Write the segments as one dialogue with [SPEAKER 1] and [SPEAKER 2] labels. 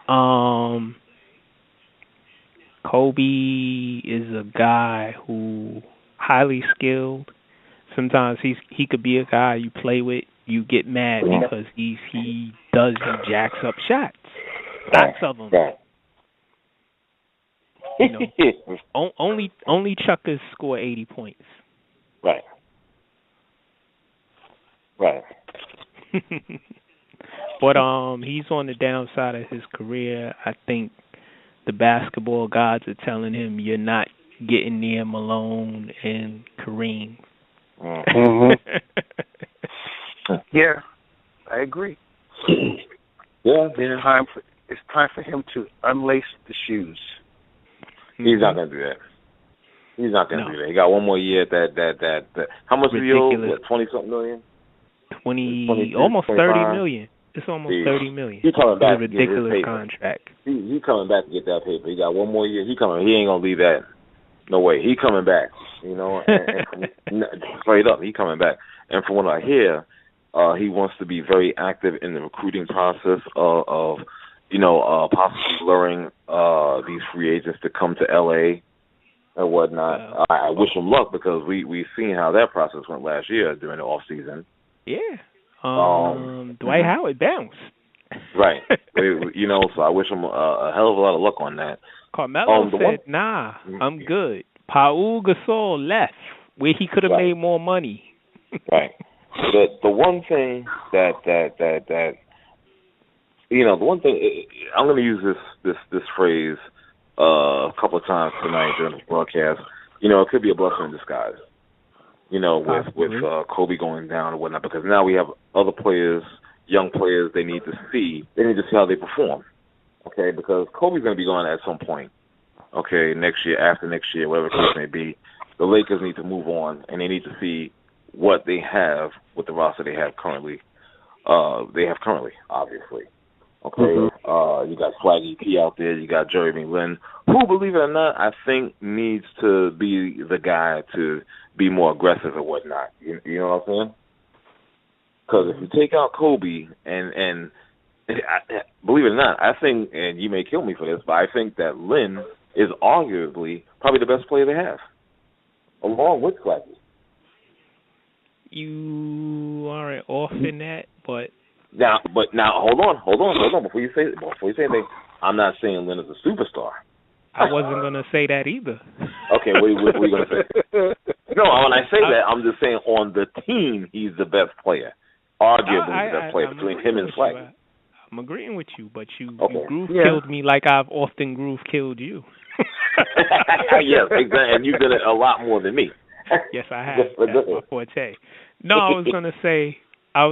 [SPEAKER 1] Um, Kobe is a guy who highly skilled. Sometimes he could be a guy you play with, you get mad because he jacks up shots,
[SPEAKER 2] Right.
[SPEAKER 1] stacks of them.
[SPEAKER 2] Right.
[SPEAKER 1] You know, only Chuckers score 80 points.
[SPEAKER 2] Right. Right.
[SPEAKER 1] But he's on the downside of his career. I think the basketball gods are telling him you're not getting near Malone and Kareem.
[SPEAKER 2] Mm-hmm.
[SPEAKER 3] Yeah, I agree.
[SPEAKER 2] Yeah.
[SPEAKER 3] It's time for him to unlace the shoes.
[SPEAKER 2] He's not gonna do that. He's not gonna do that. He got one more year. That. How much is he owe? What, 20-something million?
[SPEAKER 1] 20, almost 30 million. It's almost 30 million.
[SPEAKER 2] He's coming back.
[SPEAKER 1] It's a ridiculous contract.
[SPEAKER 2] He coming back to get that paper. He got one more year. He ain't gonna leave that. No way. He coming back. You know, and straight up, he coming back. And from what I hear, he wants to be very active in the recruiting process of possibly luring these free agents to come to LA and whatnot. I wish him luck because we've seen how that process went last year during the off season.
[SPEAKER 1] Yeah. Dwight Howard bounced.
[SPEAKER 2] Right. So I wish him a hell of a lot of luck on that.
[SPEAKER 1] Carmelo said, nah, I'm good. Paul Gasol left where he could have made more money.
[SPEAKER 2] Right. The one thing that the one thing I'm going to use this phrase a couple of times tonight during the broadcast. It could be a blessing in disguise. With Kobe going down and whatnot, because now we have other players, young players. They need to see how they perform. Okay, because Kobe's going to be gone at some point. Okay, next year, after next year, whatever the case may be, the Lakers need to move on, and they need to see what they have with the roster they have currently. Obviously. Okay, you got Swaggy P out there. You got Jeremy Lin, who, believe it or not, I think needs to be the guy to be more aggressive and whatnot. You know what I'm saying? Because if you take out Kobe and believe it or not, I think, and you may kill me for this, but I think that Lin is arguably probably the best player they have, along with Swaggy.
[SPEAKER 1] You are off in that, but
[SPEAKER 2] now hold on before you say anything. I'm not saying Lin is a superstar.
[SPEAKER 1] I wasn't gonna say that either.
[SPEAKER 2] Okay, what are you gonna say? No, when I say that, I'm just saying on the team he's the best player, arguably the best player between him and Swaggy.
[SPEAKER 1] I'm agreeing with you, but you groove killed me like I've often groove killed you.
[SPEAKER 2] Yes, exactly, and you did it a lot more than me.
[SPEAKER 1] Yes, I have. That's my forte. No, I was gonna say that. I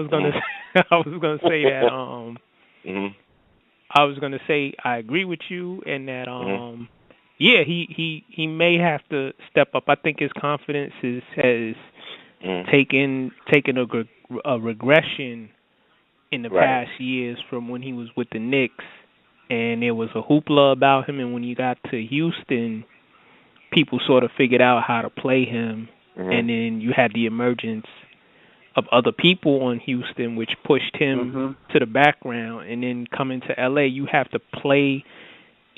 [SPEAKER 1] was gonna say I agree with you, and that he may have to step up. I think his confidence has taken a regression in the past years from when he was with the Knicks, and there was a hoopla about him, and when he got to Houston, people sort of figured out how to play him, and then you had the emergence of other people on Houston, which pushed him to the background. And then coming to LA, you have to play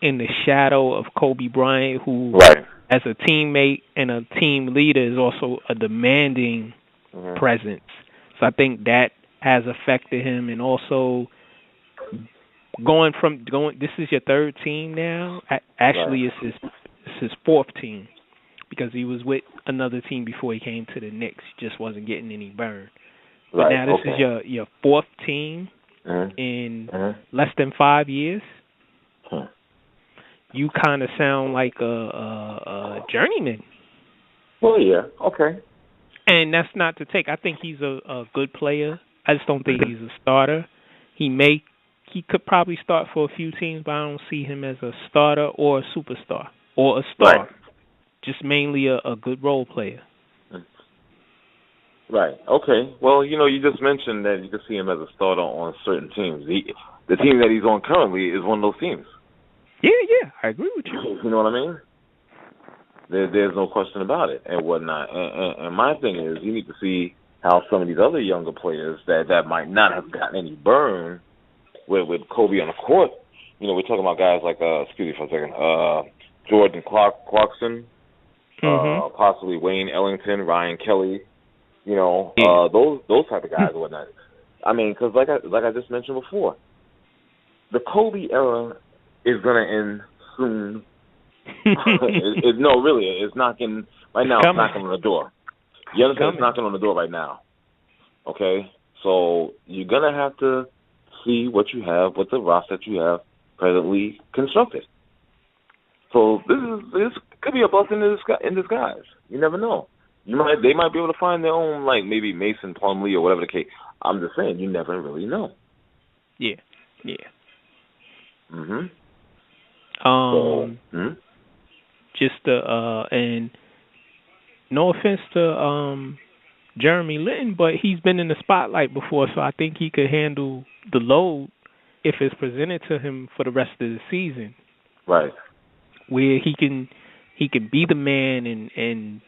[SPEAKER 1] in the shadow of Kobe Bryant, who, as a teammate and a team leader, is also a demanding presence. So I think that has affected him, and also this is your third team now. Actually, it's his fourth team, because he was with another team before he came to the Knicks. He just wasn't getting any burn. But now this is your fourth team in less than 5 years. You kind of sound like a journeyman.
[SPEAKER 2] Well, yeah, okay.
[SPEAKER 1] And that's not to take. I think he's a good player. I just don't think he's a starter. He could probably start for a few teams, but I don't see him as a starter or a superstar or a star.
[SPEAKER 2] Right.
[SPEAKER 1] Just mainly a good role player.
[SPEAKER 2] Right. Okay. Well, you just mentioned that you can see him as a starter on certain teams. The team that he's on currently is one of those teams.
[SPEAKER 1] Yeah, I agree with you.
[SPEAKER 2] You know what I mean? There's no question about it and whatnot. And my thing is, you need to see how some of these other younger players that might not have gotten any burn with Kobe on the court, we're talking about guys like excuse me for a second, Jordan Clarkson, possibly Wayne Ellington, Ryan Kelly, those type of guys and whatnot. I mean, because like I just mentioned before, the Kobe era is gonna end soon. No, really, it's knocking right now. It's knocking on the door. You understand? It's knocking on the door right now. Okay, so you're gonna have to see what you have, what the roster that you have presently constructed. So this could be a blessing in disguise. You never know. They might be able to find their own, like maybe Mason Plumlee or whatever the case. I'm just saying, you never really know.
[SPEAKER 1] Yeah.
[SPEAKER 2] Mhm.
[SPEAKER 1] Just and no offense to Jeremy Lin, but he's been in the spotlight before, so I think he could handle the load if it's presented to him for the rest of the season.
[SPEAKER 2] Right.
[SPEAKER 1] Where he can be the man and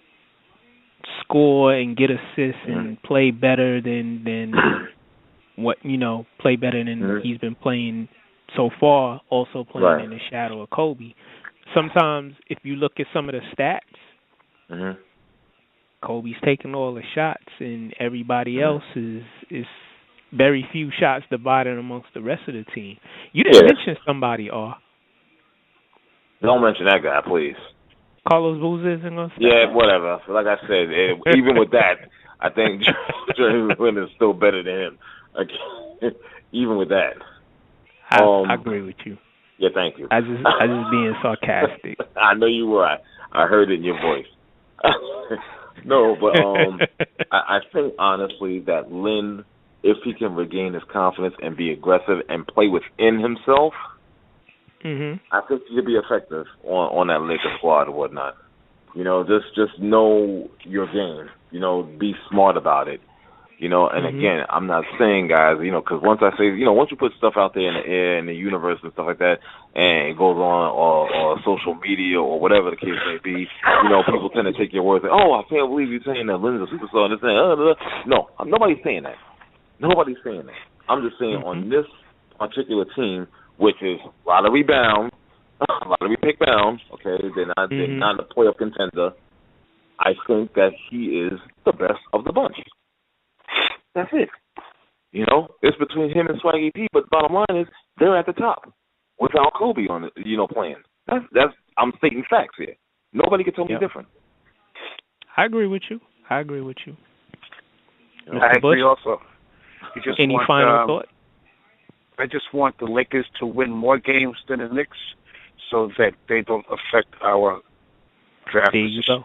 [SPEAKER 1] score and get assists and play better than what play better than he's been playing so far. Also playing in the shadow of Kobe. Sometimes if you look at some of the stats, Kobe's taking all the shots and everybody else is very few shots divided amongst the rest of the team. You didn't mention somebody,
[SPEAKER 2] Don't mention that guy, please.
[SPEAKER 1] Carlos Boozer isn't going to step
[SPEAKER 2] Yeah, whatever. Like I said, even with that, I think Jeremy Lin is still better than him. Even with that.
[SPEAKER 1] I agree with you.
[SPEAKER 2] Yeah, thank you.
[SPEAKER 1] I just being sarcastic.
[SPEAKER 2] I know you were. I heard it in your voice. No, but I think honestly that Lin, if he can regain his confidence and be aggressive and play within himself, I think he could be effective on that Lakers squad or whatnot. Just know your game. Be smart about it. And again, I'm not saying, guys, because once I say, once you put stuff out there in the air, in the universe and stuff like that, and it goes on, or social media, or whatever the case may be, people tend to take your words and, I can't believe you're saying that Lin's a superstar, and this and no, nobody's saying that. Nobody's saying that. I'm just saying on this particular team, which is lottery bound, lottery pick bound, okay, they're not a playoff contender, I think that he is the best of the bunch. That's it. It's between him and Swaggy P, but the bottom line is they're at the top without Kobe on it, playing. That's I'm stating facts here. Nobody can tell me different.
[SPEAKER 1] I agree with you.
[SPEAKER 3] I agree also.
[SPEAKER 1] Any final thought?
[SPEAKER 3] I just want the Lakers to win more games than the Knicks so that they don't affect our draft
[SPEAKER 1] position. There you go.